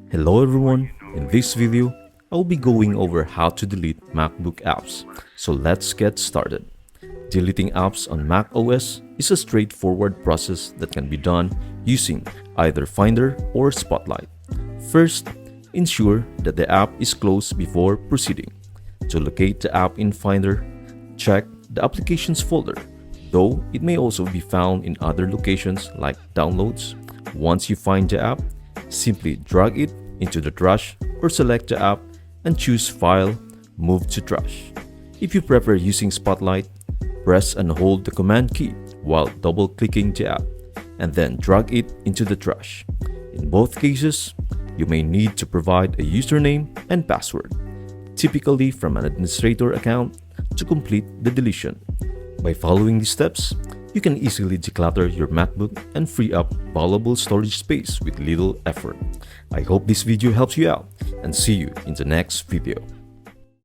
Hello everyone, in this video, I'll be going over how to delete MacBook apps. So let's get started. Deleting apps on Mac OS is a straightforward process that can be done using either Finder or Spotlight. First, ensure that the app is closed before proceeding. To locate the app in Finder, check the Applications folder, though it may also be found in other locations like Downloads. Once you find the app, simply drag it into the trash or select the app and choose File, Move to Trash. If you prefer using Spotlight, press and hold the Command key while double-clicking the app and then drag it into the trash. In both cases, you may need to provide a username and password, typically from an administrator account, to complete the deletion. By following these steps, you can easily declutter your MacBook and free up valuable storage space with little effort. I hope this video helps you out and see you in the next video.